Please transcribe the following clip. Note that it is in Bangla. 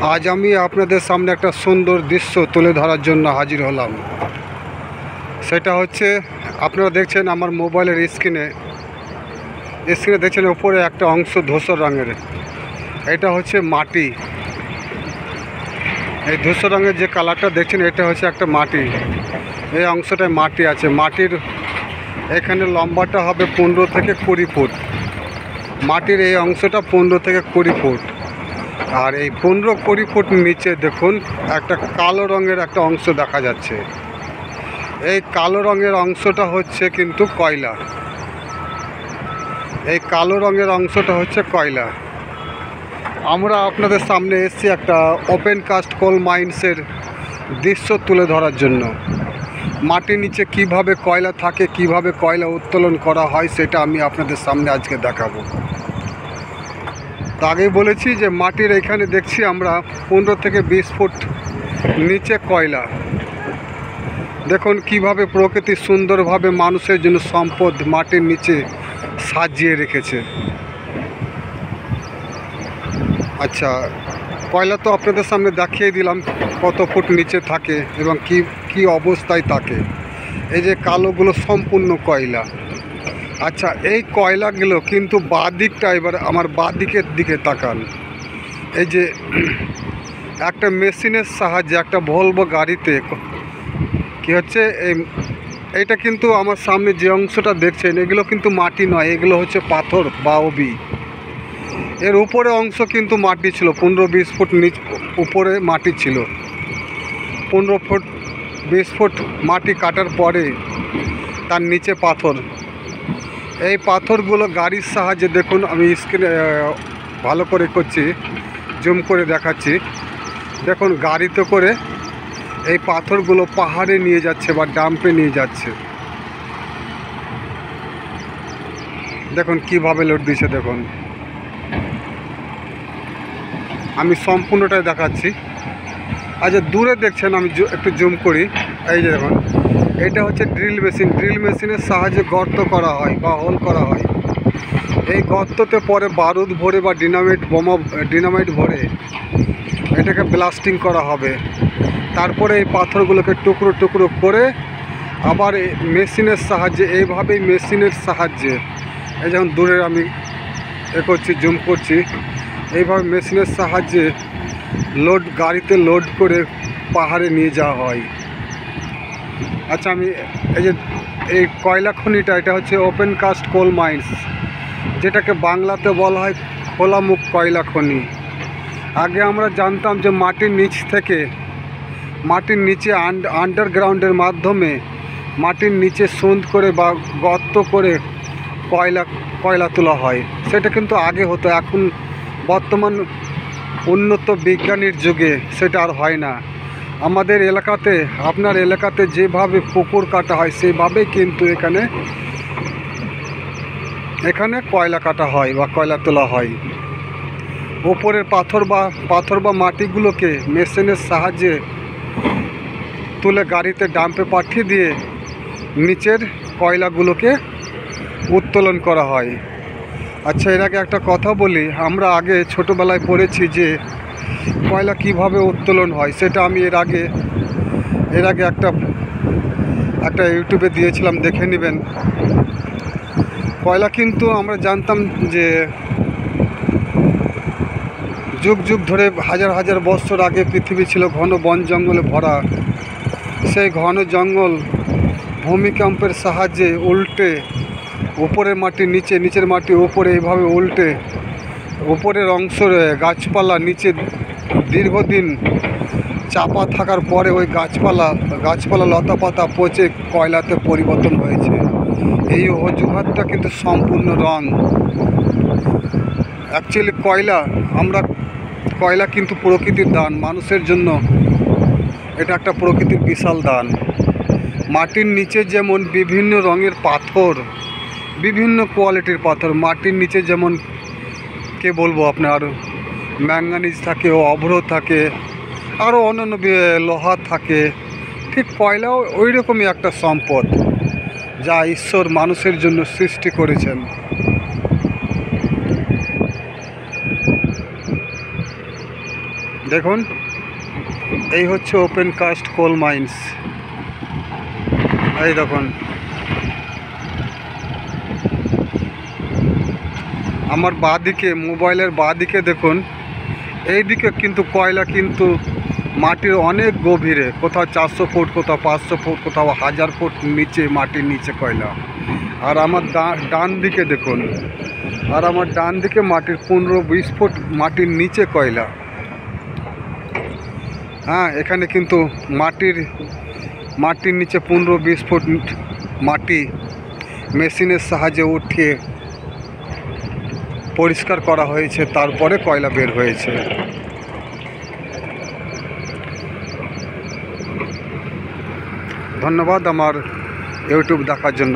আজ আমি আপনাদের সামনে একটা সুন্দর দৃশ্য তুলে ধরার জন্য হাজির হলাম। সেটা হচ্ছে, আপনারা দেখছেন আমার মোবাইলের স্ক্রিনে দেখছেন উপরে একটা অংশ ধূসর রঙের। এটা হচ্ছে মাটি। এই ধূসর রঙের যে কালারটা দেখছেন এটা হচ্ছে একটা মাটি। এই অংশটায় মাটি আছে। মাটির এখানে লম্বাটা হবে 15 থেকে 20 ফুট। মাটির এই অংশটা 15 থেকে 20 ফুট। আর এই 15-20 ফুট নিচে দেখুন একটা কালো রঙের একটা অংশ দেখা যাচ্ছে। এই কালো রঙের অংশটা হচ্ছে কিন্তু কয়লা। এই কালো রঙের অংশটা হচ্ছে কয়লা। আমরা আপনাদের সামনে এসেছি একটা ওপেন কাস্ট কোল মাইন্সের দৃশ্য তুলে ধরার জন্য। মাটির নিচে কিভাবে কয়লা থাকে, কিভাবে কয়লা উত্তোলন করা হয়, সেটা আমি আপনাদের সামনে আজকে দেখাবো। আগেই বলেছি যে মাটির এখানে দেখছি আমরা 15 থেকে 20 ফুট নিচে কয়লা। দেখুন কিভাবে প্রকৃতি সুন্দরভাবে মানুষের জন্য সম্পদ মাটির নিচে সাজিয়ে রেখেছে। আচ্ছা, কয়লা তো আপনাদের সামনে দেখিয়ে দিলাম কত ফুট নিচে থাকে এবং কি অবস্থায় থাকে। এই যে কালোগুলো সম্পূর্ণ কয়লা। আচ্ছা, এই কয়লাগুলো কিন্তু বাঁদিকটা, এবার আমার বাঁদিকের দিকে তাকান। এই যে একটা মেশিনের সাহায্যে একটা ভলভো গাড়িতে কি হচ্ছে, এইটা কিন্তু আমার সামনে যে অংশটা দেখছেন এগুলো কিন্তু মাটি নয়, এগুলো হচ্ছে পাথর বা অবি। এর উপরে অংশ কিন্তু মাটি ছিল, 15-20 ফুট উপরে মাটি ছিল। 15-20 ফুট মাটি কাটার পরে তার নিচে পাথর। এই পাথরগুলো গাড়ির সাহায্যে দেখুন, আমি স্ক্রিনে ভালো করে করছি, জুম করে দেখাচ্ছি। দেখুন গাড়িতে করে এই পাথরগুলো পাহাড়ে নিয়ে যাচ্ছে বা ডাম্পে নিয়ে যাচ্ছে। দেখুন কিভাবে লোড দিচ্ছে। দেখুন আমি সম্পূর্ণটাই দেখাচ্ছি। আচ্ছা, দূরে দেখছেন, আমি একটু জুম করি। এই যে দেখুন, এটা হচ্ছে ড্রিল মেশিন। ড্রিল মেশিনের সাহায্যে গর্ত করা হয় বা হোল করা হয়। এই গর্ততে পরে বারুদ ভরে বা ডিনামাইট ভরে এটাকে ব্লাস্টিং করা হবে। তারপরে এই পাথরগুলোকে টুকরো টুকরো করে আবার মেশিনের সাহায্যে, এইভাবেই মেশিনের সাহায্যে, এই যেমন দূরে আমি করছি, জুম করছি, এইভাবে মেশিনের সাহায্যে গাড়িতে লোড করে পাহাড়ে নিয়ে যাওয়া হয়। আচ্ছা, আমি এই কয়লা খনিটা, এটা হচ্ছে ওপেন কাস্ট কোল মাইন্স, যেটাকে বাংলাতে বলা হয় খোলামুখ কয়লা খনি। আগে আমরা জানতাম যে মাটির নিচ থেকে, মাটির নিচে আন্ডারগ্রাউন্ডের মাধ্যমে মাটির নিচে সুন্দ করে বা গর্ত করে কয়লা তোলা হয়। সেটা কিন্তু আগে হতো। এখন বর্তমান উন্নত বিজ্ঞানীর যুগে সেটা আর হয় না। আমাদের এলাকাতে, আপনার এলাকাতে যেভাবে পুকুর কাটা হয় সেভাবেই কিন্তু এখানে কয়লা কাটা হয় বা কয়লা তোলা হয়। ওপরের পাথর বা মাটিগুলোকে মেশিনের সাহায্যে তুলে গাড়িতে ডাম্পে পাঠিয়ে দিয়ে নিচের কয়লাগুলোকে উত্তোলন করা হয়। আচ্ছা, এর আগে একটা কথা বলি, আমরা আগে ছোটোবেলায় পড়েছি যে কয়লা কিভাবে উত্তোলন হয়। সেটা আমি এর আগে একটা ইউটিউবে দিয়েছিলাম, দেখে নেবেন। কয়লা কিন্তু আমরা জানতাম যে যুগ যুগ ধরে, হাজার হাজার বছর আগে পৃথিবী ছিল ঘন বন জঙ্গলে ভরা। সেই ঘন জঙ্গল ভূমিকম্পের সাহায্যে উল্টে উপরের মাটি নিচে, নিচের মাটি উপরে, এইভাবে উল্টে উপরের অংশের গাছপালা নিচে দীর্ঘদিন চাপা থাকার পরে ওই গাছপালা লতাপাতা পচে কয়লাতে পরিবর্তন হয়েছে। এই অজুহাতটা কিন্তু সম্পূর্ণ রং। অ্যাকচুয়ালি কয়লা কিন্তু প্রকৃতির দান মানুষের জন্য। এটা একটা প্রকৃতির বিশাল দান। মাটির নিচে যেমন বিভিন্ন রঙের পাথর, বিভিন্ন কোয়ালিটির পাথর মাটির নিচে, যেমন কে বলবো আপনার, ম্যাঙ্গানিজ থাকে, অভ্র থাকে, আরও অন্যান্য লোহা থাকে। ঠিক কয়লাও ওই রকমই একটা সম্পদ যা ঈশ্বর মানুষের জন্য সৃষ্টি করেছেন। দেখুন, এই হচ্ছে ওপেন কাস্ট কোল মাইন্স। এই দেখুন, আমার বাঁদিকে, মোবাইলের বাঁদিকে দেখুন, এই দিকে কিন্তু কয়লা কিন্তু মাটির অনেক গভীরে, কোথাও 400 ফুট, কোথাও 500 ফুট, কোথাও 1000 ফুট নিচে, মাটির নিচে কয়লা। আর আমার ডান দিকে দেখুন, আর আমার ডান দিকে মাটির 15-20 ফুট মাটির নিচে কয়লা। হ্যাঁ, এখানে কিন্তু মাটির নিচে 15-20 ফুট মাটি মেশিনের সাহায্যে উঠিয়ে পরিষ্কার করা হয়েছে, তারপরে কয়লা বের হয়েছে। ধন্যবাদ আমার ইউটিউব দেখার জন্য।